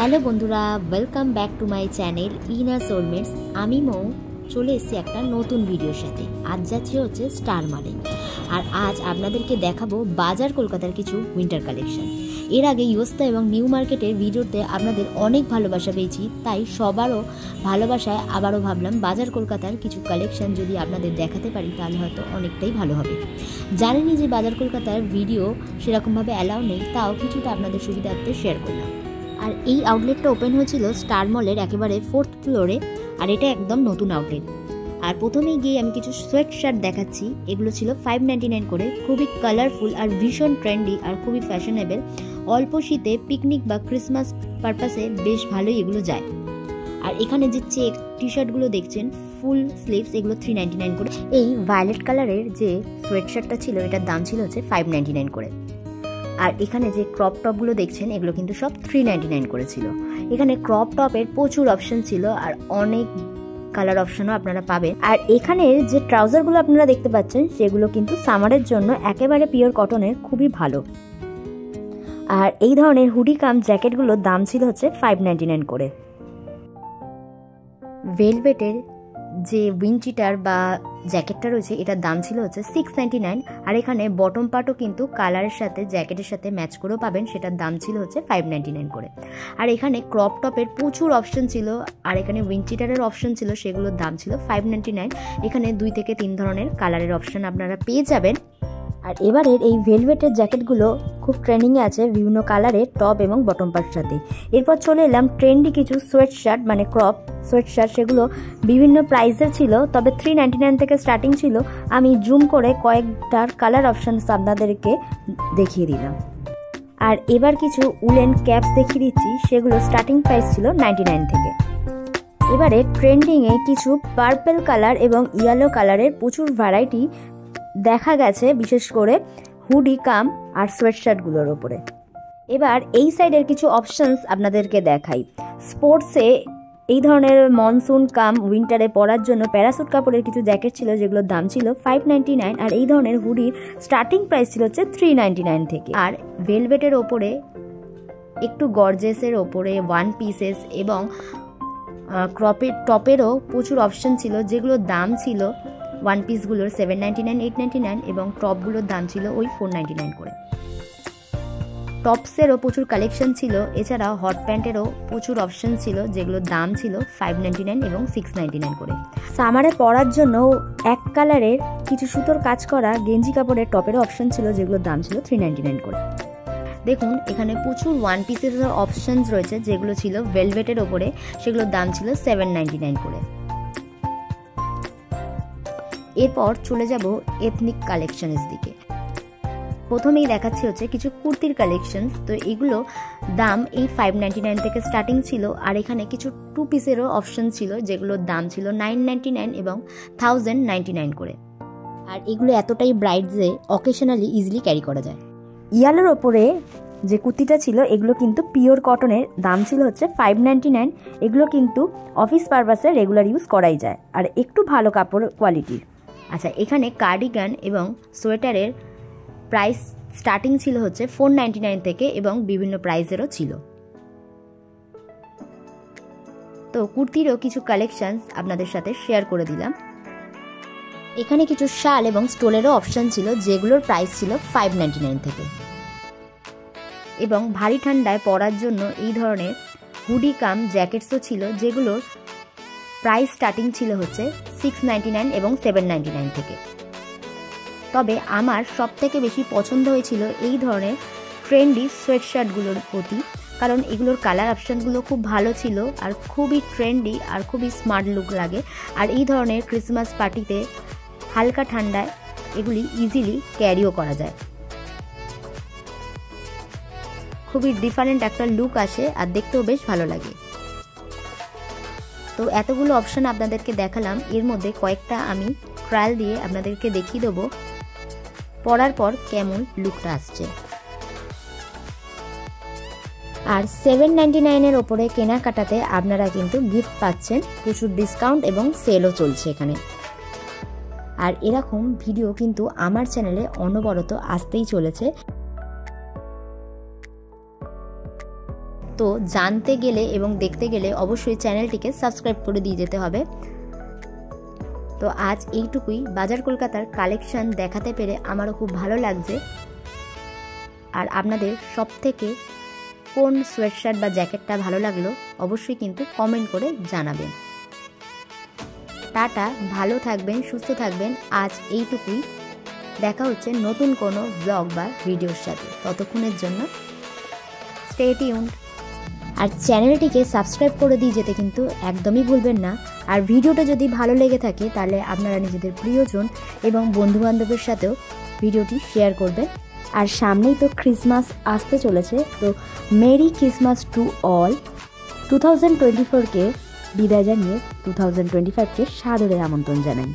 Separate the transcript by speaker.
Speaker 1: Hello বন্ধুরা, welcome back to my channel inner soulmates. আমি মৌ চলে এসেছি একটা নতুন ভিডিওর সাথে। আজ যাচ্ছি হচ্ছে স্টার মলে, আর আজ আপনাদেরকে দেখাবো বাজার কলকাতার কিছু উইন্টার কালেকশন। এর আগে ইউস্তা এবং নিউ মার্কেটের ভিডিওতে আপনাদের অনেক ভালোবাসা পেয়েছি, তাই সবারও ভালোবাসায় আবারও ভাবলাম বাজার কলকাতার কিছু কালেকশন যদি আপনাদের দেখাতে পারি তাহলে হয়তো অনেকটাই ভালো হবে। জানেনই যে বাজার কলকাতার ভিডিও সেরকমভাবে অ্যালাউ নেই, তাও কিছুটা আপনাদের সুবিধার্থে শেয়ার করলাম। আর এই আউটলেটটা ওপেন হয়েছিল স্টার মলের একেবারে 4th ফ্লোরে, আর এটা একদম নতুন আউটলেট। আর প্রথমেই গিয়ে আমি কিছু সোয়েট শার্ট দেখাচ্ছি। এগুলো ছিল 599 করে, খুবই কালারফুল আর ভীষণ ট্রেন্ডি আর খুবই ফ্যাশনেবল। অল্প শীতে পিকনিক বা ক্রিসমাস পারপাসে বেশ ভালোই এগুলো যায়। আর এখানে যে চেক টি শার্টগুলো দেখছেন ফুল স্লিভস, এগুলো 399 করে। এই ভায়োলেট কালারের যে সোয়েট শার্টটা ছিল এটার দাম ছিল হচ্ছে 599 করে। আর এখানে যে ক্রপ টপগুলো দেখছেন এগুলো কিন্তু সব 399 করেছিল। এখানে ক্রপ টপের প্রচুর অপশন ছিল আর অনেক কালার অপশনও আপনারা পাবেন। আর এখানের যে ট্রাউজারগুলো আপনারা দেখতে পাচ্ছেন সেগুলো কিন্তু সামারের জন্য একেবারে পিওর কটনের, খুবই ভালো। আর এই ধরনের হুডি কাম জ্যাকেটগুলোর দাম ছিল হচ্ছে 599 করে। ভেলভেটের যে উইন্ডচিটার বা জ্যাকেটটা রয়েছে এটার দাম ছিল হচ্ছে 699। আর এখানে বটম পার্টও কিন্তু কালারের সাথে জ্যাকেটের সাথে ম্যাচ করেও পাবেন, সেটার দাম ছিল হচ্ছে 599 করে। আর এখানে ক্রপ টপের প্রচুর অপশন ছিল, আর এখানে উইন্ডচিটারের অপশন ছিল, সেগুলোর দাম ছিল 599। এখানে 2 থেকে 3 ধরনের কালারের অপশন আপনারা পেয়ে যাবেন। আর এবারের এই ভেলভেটের জ্যাকেটগুলো খুব ট্রেন্ডিংয়ে আছে বিভিন্ন কালারের টপ এবং বটম পার্টের সাথে। এরপর চলে এলাম ট্রেন্ডি কিছু সোয়েট শার্ট, মানে ক্রপ সোয়েট শার্ট। সেগুলো বিভিন্ন প্রাইসের ছিল, তবে 399 থেকে স্টার্টিং ছিল। আমি জুম করে কয়েকটার কালার অপশন আপনাদেরকে দেখিয়ে দিলাম। আর এবার কিছু উলেন ক্যাপস দেখিয়ে দিচ্ছি, সেগুলো স্টার্টিং প্রাইস ছিল 99 থেকে। এবারে ট্রেন্ডিংয়ে কিছু পার্পল কালার এবং ইয়েলো কালারের প্রচুর ভ্যারাইটি দেখা গেছে, বিশেষ করে হুডি কাম আর সোয়েট শার্টগুলোর ওপরে। এবার এই সাইডের কিছু অপশনস আপনাদেরকে দেখাই। স্পোর্টসে এই ধরনের মনসুন কাম উইন্টারে পরার জন্য প্যারাসুট কাপড়ের কিছু জ্যাকেট ছিল, যেগুলোর দাম ছিল 599। আর এই ধরনের হুডির স্টার্টিং প্রাইস ছিল হচ্ছে 399 থেকে। আর ভেলভেটের ওপরে একটু গর্জেসের ওপরে ওয়ান পিসেস এবং ক্রপের টপেরও প্রচুর অপশন ছিল, যেগুলোর দাম ছিল ওয়ান পিসগুলোর 799, 899 এবং টপগুলোর দাম ছিল ওই 499 করে। টপসেরও প্রচুর কালেকশন ছিল, এছাড়াও হট প্যান্টেরও প্রচুর অপশন ছিল, যেগুলোর দাম ছিল 599 এবং 699 করে। সামারে পরার জন্য এক কালারের কিছু সুতোর কাজ করা গেঞ্জি কাপড়ের টপেরও অপশন ছিল, যেগুলোর দাম ছিল 399 করে। দেখুন এখানে প্রচুর ওয়ান পিসের অপশনস রয়েছে, যেগুলো ছিল ভেলভেটের ওপরে, সেগুলোর দাম ছিল 799 করে। এরপর চলে যাব এথনিক কালেকশনের দিকে। প্রথমেই দেখাচ্ছি হচ্ছে কিছু কুর্তির কালেকশনস। তো এগুলো দাম এই 599 থেকে স্টার্টিং ছিল। আর এখানে কিছু 2 পিসেরও অপশন ছিল, যেগুলোর দাম ছিল 999 এবং 1099 করে। আর এগুলো এতটাই ব্রাইট যে অকেশনালি ইজিলি ক্যারি করা যায়। ইয়ালোর ওপরে যে কুর্তিটা ছিল এগুলো কিন্তু পিওর কটনের, দাম ছিল হচ্ছে 599। এগুলো কিন্তু অফিস পারপাসে রেগুলার ইউজ করাই যায় আর একটু ভালো কাপড় কোয়ালিটির। আচ্ছা, এখানে কার্ডিগান এবং সোয়েটারের প্রাইস স্টার্টিং ছিল হচ্ছে 499 থেকে এবং বিভিন্ন প্রাইসেরও ছিল। তো কুর্তিরও কিছু কালেকশনস আপনাদের সাথে শেয়ার করে দিলাম। এখানে কিছু শাল এবং স্টোলেরও অপশন ছিল, যেগুলোর প্রাইস ছিল 599 থেকে। এবং ভারী ঠান্ডায় পরার জন্য এই ধরনের হুডি কাম জ্যাকেটসও ছিল, যেগুলোর প্রাইস স্টার্টিং ছিল হচ্ছে 699 এবং 799 থেকে। তবে আমার সব থেকে বেশি পছন্দ হয়েছিল এই ধরনের ট্রেন্ডি সোয়েট শার্টগুলোর প্রতি, কারণ এগুলোর কালার অপশানগুলো খুব ভালো ছিল আর খুবই ট্রেন্ডি আর খুবই স্মার্ট লুক লাগে। আর এই ধরনের ক্রিসমাস পার্টিতে হালকা ঠান্ডায় এগুলি ইজিলি ক্যারিও করা যায়। খুবই ডিফারেন্ট একটা লুক আসে আর দেখতেও বেশ ভালো লাগে। তো এতগুলো অপশন আপনাদেরকে দেখালাম, এর মধ্যে কয়েকটা আমি ট্রায়াল দিয়ে আপনাদেরকে দেখিয়ে দেবো পরার পর কেমন লুকটা আসছে। আর 799 ওপরে কেনাকাটাতে আপনারা কিন্তু গিফট পাচ্ছেন, প্রচুর ডিসকাউন্ট এবং সেলও চলছে এখানে। আর এরকম ভিডিও কিন্তু আমার চ্যানেলে অনবরত আসতেই চলেছে। তো জানতে গেলে এবং দেখতে গেলে অবশ্যই চ্যানেলটিকে সাবস্ক্রাইব করে দিয়ে যেতে হবে। তো আজ এইটুকুই। বাজার কলকাতার কালেকশন দেখাতে পেরে আমারও খুব ভালো লাগছে। আর আপনাদের সবথেকে কোন সোয়েটশার্ট বা জ্যাকেটটা ভালো লাগলো অবশ্যই কিন্তু কমেন্ট করে জানাবেন। টাটা, ভালো থাকবেন, সুস্থ থাকবেন। আজ এইটুকুই। দেখা হচ্ছে নতুন কোনো ব্লগ বা ভিডিওর সাথে। ততক্ষণের জন্য স্টে টিউনড। আর চ্যানেলটিকে সাবস্ক্রাইব করে দিয়ে যেতে কিন্তু একদমই ভুলবেন না। আর ভিডিওটা যদি ভালো লেগে থাকে তাহলে আপনারা নিজেদের প্রিয়জন এবং বন্ধুবান্ধবের সাথেও ভিডিওটি শেয়ার করবেন। আর সামনেই তো ক্রিসমাস আসতে চলেছে, তো মেরি ক্রিসমাস টু অল। 2024কে বিদায় জানিয়ে 2025কে সাদরে আমন্ত্রণ জানাই।